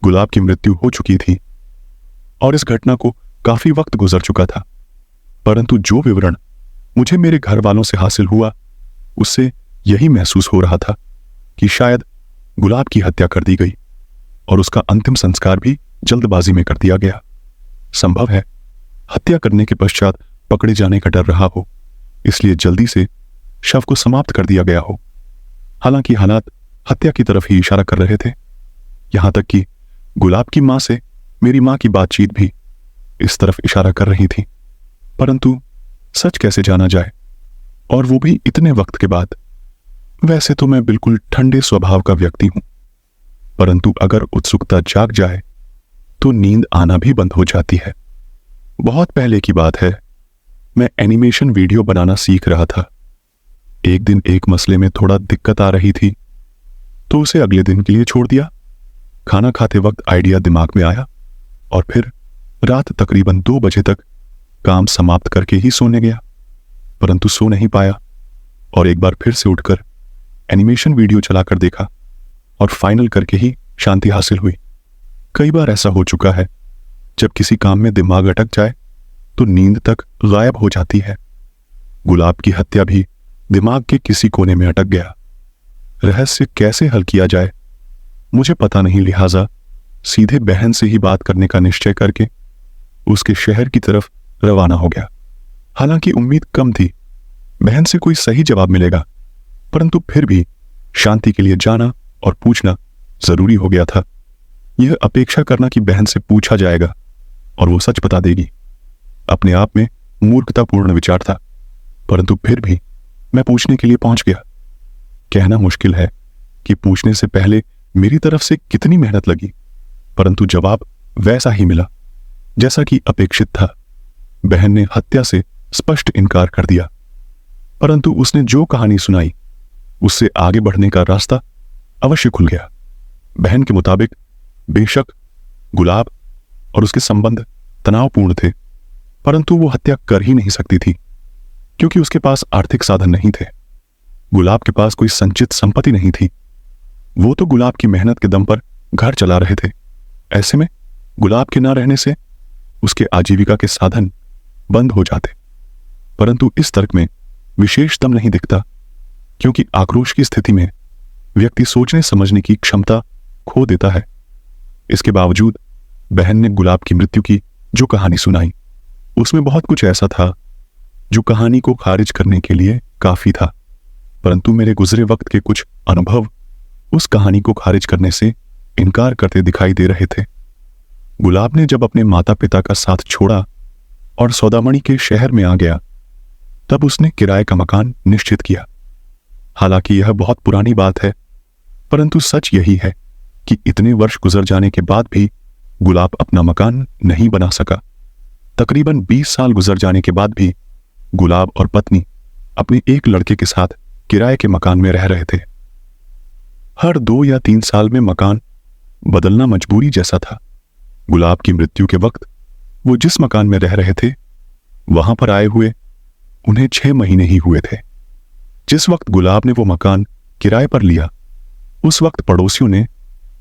गुलाब की मृत्यु हो चुकी थी और इस घटना को काफी वक्त गुजर चुका था, परंतु जो विवरण मुझे मेरे घर वालों से हासिल हुआ उससे यही महसूस हो रहा था कि शायद गुलाब की हत्या कर दी गई और उसका अंतिम संस्कार भी जल्दबाजी में कर दिया गया। संभव है हत्या करने के पश्चात पकड़े जाने का डर रहा हो, इसलिए जल्दी से शव को समाप्त कर दिया गया हो। हालांकि हालात हत्या की तरफ ही इशारा कर रहे थे। यहां तक कि गुलाब की मां से मेरी मां की बातचीत भी इस तरफ इशारा कर रही थी, परंतु सच कैसे जाना जाए, और वो भी इतने वक्त के बाद। वैसे तो मैं बिल्कुल ठंडे स्वभाव का व्यक्ति हूं, परंतु अगर उत्सुकता जाग जाए तो नींद आना भी बंद हो जाती है। बहुत पहले की बात है, मैं एनिमेशन वीडियो बनाना सीख रहा था। एक दिन एक मसले में थोड़ा दिक्कत आ रही थी तो उसे अगले दिन के लिए छोड़ दिया। खाना खाते वक्त आइडिया दिमाग में आया और फिर रात तकरीबन 2 बजे तक काम समाप्त करके ही सोने गया, परंतु सो नहीं पाया और एक बार फिर से उठकर एनिमेशन वीडियो चलाकर देखा और फाइनल करके ही शांति हासिल हुई। कई बार ऐसा हो चुका है, जब किसी काम में दिमाग अटक जाए तो नींद तक गायब हो जाती है। गुलाब की हत्या भी दिमाग के किसी कोने में अटक गया। रहस्य कैसे हल किया जाए मुझे पता नहीं, लिहाजा सीधे बहन से ही बात करने का निश्चय करके उसके शहर की तरफ रवाना हो गया। हालांकि उम्मीद कम थी बहन से कोई सही जवाब मिलेगा, परंतु फिर भी शांति के लिए जाना और पूछना जरूरी हो गया था। यह अपेक्षा करना कि बहन से पूछा जाएगा और वो सच बता देगी, अपने आप में मूर्खतापूर्ण विचार था, परंतु फिर भी मैं पूछने के लिए पहुंच गया। कहना मुश्किल है कि पूछने से पहले मेरी तरफ से कितनी मेहनत लगी, परंतु जवाब वैसा ही मिला जैसा कि अपेक्षित था। बहन ने हत्या से स्पष्ट इनकार कर दिया, परंतु उसने जो कहानी सुनाई उससे आगे बढ़ने का रास्ता अवश्य खुल गया। बहन के मुताबिक बेशक गुलाब और उसके संबंध तनावपूर्ण थे, परंतु वो हत्या कर ही नहीं सकती थी क्योंकि उसके पास आर्थिक साधन नहीं थे। गुलाब के पास कोई संचित संपत्ति नहीं थी। वो तो गुलाब की मेहनत के दम पर घर चला रहे थे। ऐसे में गुलाब के ना रहने से उसके आजीविका के साधन बंद हो जाते। परंतु इस तर्क में विशेष दम नहीं दिखता, क्योंकि आक्रोश की स्थिति में व्यक्ति सोचने समझने की क्षमता खो देता है। इसके बावजूद बहन ने गुलाब की मृत्यु की जो कहानी सुनाई उसमें बहुत कुछ ऐसा था जो कहानी को खारिज करने के लिए काफी था, परंतु मेरे गुजरे वक्त के कुछ अनुभव उस कहानी को खारिज करने से इनकार करते दिखाई दे रहे थे। गुलाब ने जब अपने माता पिता का साथ छोड़ा और सौदामणि के शहर में आ गया, तब उसने किराए का मकान निश्चित किया। हालांकि यह बहुत पुरानी बात है, परंतु सच यही है कि इतने वर्ष गुजर जाने के बाद भी गुलाब अपना मकान नहीं बना सका। तकरीबन 20 साल गुजर जाने के बाद भी गुलाब और पत्नी अपने एक लड़के के साथ किराए के मकान में रह रहे थे। हर 2 या 3 साल में मकान बदलना मजबूरी जैसा था। गुलाब की मृत्यु के वक्त वो जिस मकान में रह रहे थे वहां पर आए हुए उन्हें 6 महीने ही हुए थे। जिस वक्त गुलाब ने वो मकान किराए पर लिया उस वक्त पड़ोसियों ने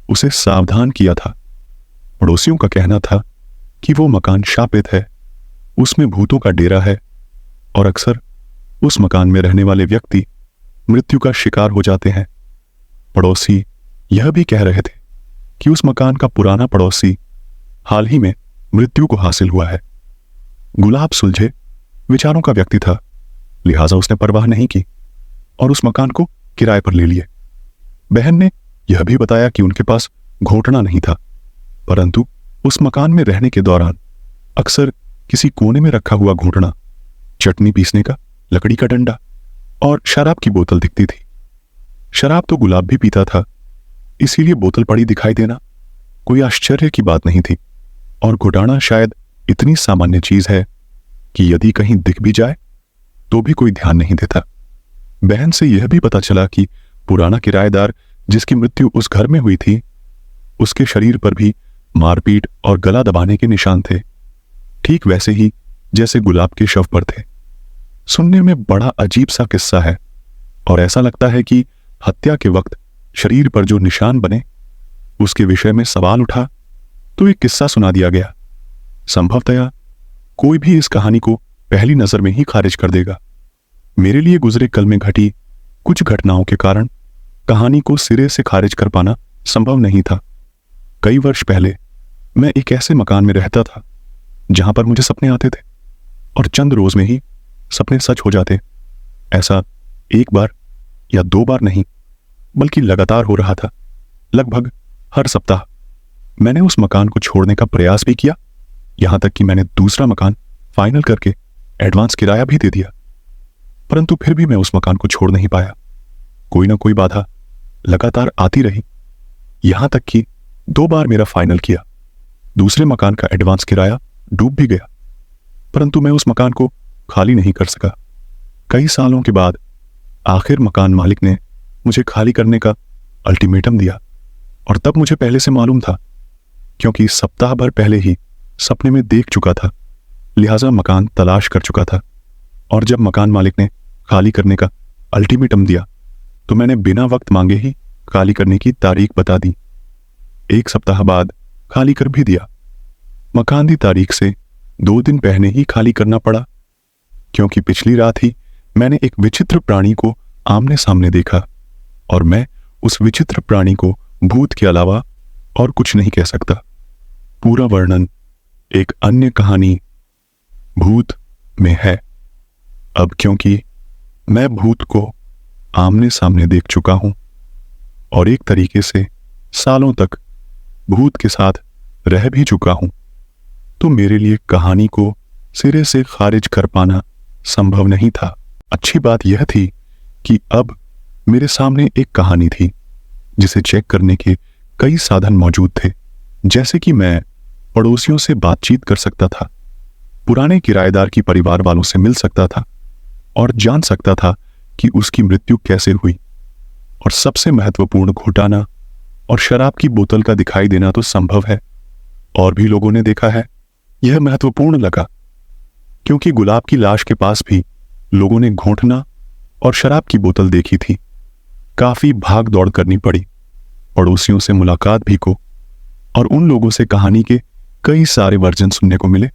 उसे सावधान किया था। पड़ोसियों का कहना था कि वो मकान शापित है, उसमें भूतों का डेरा है और अक्सर उस मकान में रहने वाले व्यक्ति मृत्यु का शिकार हो जाते हैं। पड़ोसी यह भी कह रहे थे कि उस मकान का पुराना पड़ोसी हाल ही में मृत्यु को हासिल हुआ है। गुलाब सुलझे विचारों का व्यक्ति था, लिहाजा उसने परवाह नहीं की और उस मकान को किराए पर ले लिए। बहन ने यह भी बताया कि उनके पास घोंटना नहीं था, परंतु उस मकान में रहने के दौरान अक्सर किसी कोने में रखा हुआ घोंटना, चटनी पीसने का लकड़ी का डंडा और शराब की बोतल दिखती थी। शराब तो गुलाब भी पीता था, इसीलिए बोतल पड़ी दिखाई देना कोई आश्चर्य की बात नहीं थी। और घुटाना शायद इतनी सामान्य चीज है कि यदि कहीं दिख भी जाए तो भी कोई ध्यान नहीं देता। बहन से यह भी पता चला कि पुराना किराएदार जिसकी मृत्यु उस घर में हुई थी, उसके शरीर पर भी मारपीट और गला दबाने के निशान थे, ठीक वैसे ही जैसे गुलाब के शव पर थे। सुनने में बड़ा अजीब सा किस्सा है और ऐसा लगता है कि हत्या के वक्त शरीर पर जो निशान बने उसके विषय में सवाल उठा तो एक किस्सा सुना दिया गया। संभवतया कोई भी इस कहानी को पहली नजर में ही खारिज कर देगा। मेरे लिए गुजरे कल में घटी कुछ घटनाओं के कारण कहानी को सिरे से खारिज कर पाना संभव नहीं था। कई वर्ष पहले मैं एक ऐसे मकान में रहता था जहां पर मुझे सपने आते थे और चंद रोज में ही सपने सच हो जाते। ऐसा एक बार या दो बार नहीं, बल्कि लगातार हो रहा था। लगभग हर सप्ताह मैंने उस मकान को छोड़ने का प्रयास भी किया, यहां तक कि मैंने दूसरा मकान फाइनल करके एडवांस किराया भी दे दिया, परंतु फिर भी मैं उस मकान को छोड़ नहीं पाया। कोई ना कोई बाधा लगातार आती रही, यहां तक कि 2 बार मेरा फाइनल किया, दूसरे मकान का एडवांस किराया डूब भी गया, परंतु मैं उस मकान को खाली नहीं कर सका। कई सालों के बाद आखिर मकान मालिक ने मुझे खाली करने का अल्टीमेटम दिया, और तब मुझे पहले से मालूम था, क्योंकि सप्ताह भर पहले ही सपने में देख चुका था, लिहाजा मकान तलाश कर चुका था। और जब मकान मालिक ने खाली करने का अल्टीमेटम दिया तो मैंने बिना वक्त मांगे ही खाली करने की तारीख बता दी। 1 सप्ताह बाद खाली कर भी दिया। मकान की तारीख से 2 दिन पहले ही खाली करना पड़ा, क्योंकि पिछली रात ही मैंने एक विचित्र प्राणी को आमने सामने देखा, और मैं उस विचित्र प्राणी को भूत के अलावा और कुछ नहीं कह सकता। पूरा वर्णन एक अन्य कहानी भूत में है। अब क्योंकि मैं भूत को आमने सामने देख चुका हूं और एक तरीके से सालों तक भूत के साथ रह भी चुका हूं, तो मेरे लिए कहानी को सिरे से खारिज कर पाना संभव नहीं था। अच्छी बात यह थी कि अब मेरे सामने एक कहानी थी जिसे चेक करने के कई साधन मौजूद थे, जैसे कि मैं पड़ोसियों से बातचीत कर सकता था, पुराने किराएदार की परिवार वालों से मिल सकता था और जान सकता था कि उसकी मृत्यु कैसे हुई, और सबसे महत्वपूर्ण घोटाना और शराब की बोतल का दिखाई देना तो संभव है, और भी लोगों ने देखा है। यह महत्वपूर्ण लगा क्योंकि गुलाब की लाश के पास भी लोगों ने घोंटना और शराब की बोतल देखी थी। काफी भाग दौड़ करनी पड़ी, पड़ोसियों से मुलाकात भी को, और उन लोगों से कहानी के कई सारे वर्जन सुनने को मिले,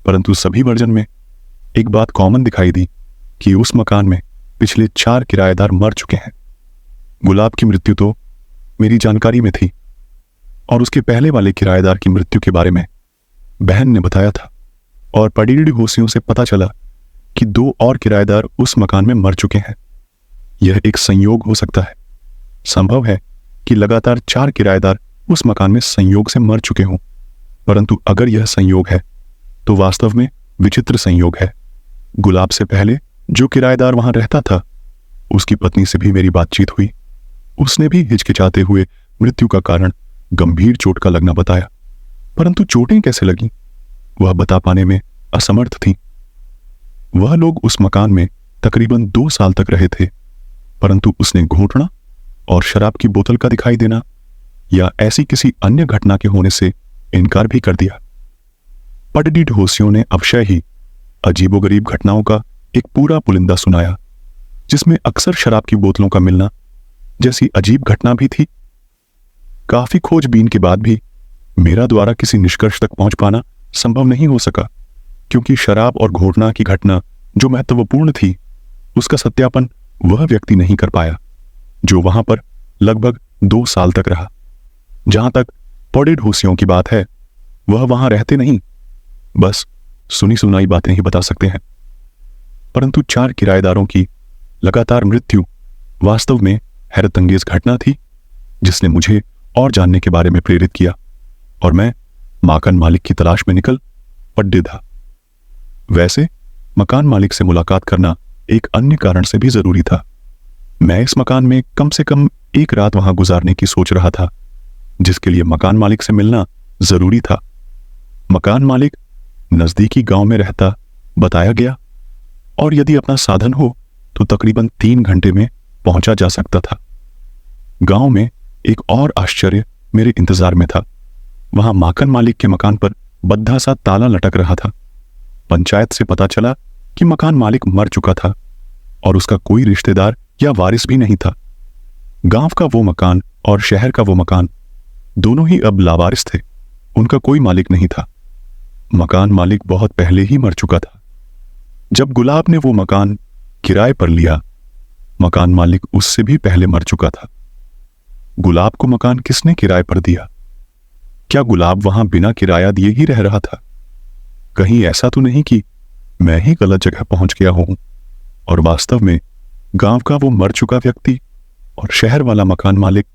परंतु सभी वर्जन में एक बात कॉमन दिखाई दी कि उस मकान में पिछले 4 किराएदार मर चुके हैं। गुलाब की मृत्यु तो मेरी जानकारी में थी, और उसके पहले वाले किराएदार की मृत्यु के बारे में बहन ने बताया था, और पड़ीड़ी होशियों से पता चला कि 2 और किराएदार उस मकान में मर चुके हैं। यह एक संयोग हो सकता है। संभव है कि लगातार 4 किराएदार उस मकान में संयोग से मर चुके हों, परंतु अगर यह संयोग है तो वास्तव में विचित्र संयोग है। गुलाब से पहले जो किराएदार वहां रहता था, उसकी पत्नी से भी मेरी बातचीत हुई। उसने भी हिचकिचाते हुए मृत्यु का कारण गंभीर चोट का लगना बताया, परंतु चोटें कैसे लगी वह बता पाने में असमर्थ थी। वह लोग उस मकान में तकरीबन 2 साल तक रहे थे, परंतु उसने घोंटना और शराब की बोतल का दिखाई देना या ऐसी किसी अन्य घटना के होने से इनकार भी कर दिया। पटडी ढोसियों ने अवश्य ही अजीबोगरीब घटनाओं का एक पूरा पुलिंदा सुनाया, जिसमें अक्सर शराब की बोतलों का मिलना जैसी अजीब घटना भी थी। काफी खोजबीन के बाद भी मेरा द्वारा किसी निष्कर्ष तक पहुंच पाना संभव नहीं हो सका, क्योंकि शराब और घोटना की घटना जो महत्वपूर्ण थी, उसका सत्यापन वह व्यक्ति नहीं कर पाया जो वहां पर लगभग 2 साल तक रहा। जहां तक पौड़े ढोसियों की बात है, वह वहां रहते नहीं, बस सुनी सुनाई बातें ही बता सकते हैं। परंतु 4 किराएदारों की लगातार मृत्यु वास्तव में हैरतअंगेज घटना थी, जिसने मुझे और जानने के बारे में प्रेरित किया, और मैं मकान मालिक की तलाश में निकल पड्डे था। वैसे मकान मालिक से मुलाकात करना एक अन्य कारण से भी जरूरी था। मैं इस मकान में कम से कम एक रात वहां गुजारने की सोच रहा था, जिसके लिए मकान मालिक से मिलना जरूरी था। मकान मालिक नजदीकी गांव में रहता बताया गया, और यदि अपना साधन हो तो तकरीबन 3 घंटे में पहुंचा जा सकता था। गांव में एक और आश्चर्य मेरे इंतजार में था। वहां मकान मालिक के मकान पर बद्धा सा ताला लटक रहा था। पंचायत से पता चला कि मकान मालिक मर चुका था और उसका कोई रिश्तेदार या वारिस भी नहीं था। गांव का वो मकान और शहर का वो मकान दोनों ही अब लावारिस थे। उनका कोई मालिक नहीं था। मकान मालिक बहुत पहले ही मर चुका था। जब गुलाब ने वो मकान किराए पर लिया, मकान मालिक उससे भी पहले मर चुका था। गुलाब को मकान किसने किराए पर दिया? क्या गुलाब वहां बिना किराया दिए ही रह रहा था? कहीं ऐसा तो नहीं कि मैं ही गलत जगह पहुंच गया हूं और वास्तव में गांव का वो मर चुका व्यक्ति और शहर वाला मकान मालिक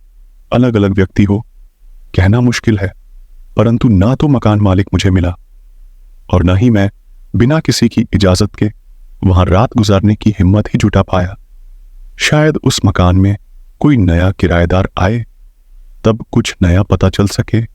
अलग अलग व्यक्ति हो? कहना मुश्किल है, परंतु ना तो मकान मालिक मुझे मिला और न ही मैं बिना किसी की इजाजत के वहां रात गुजारने की हिम्मत ही जुटा पाया। शायद उस मकान में कोई नया किराएदार आए, तब कुछ नया पता चल सके।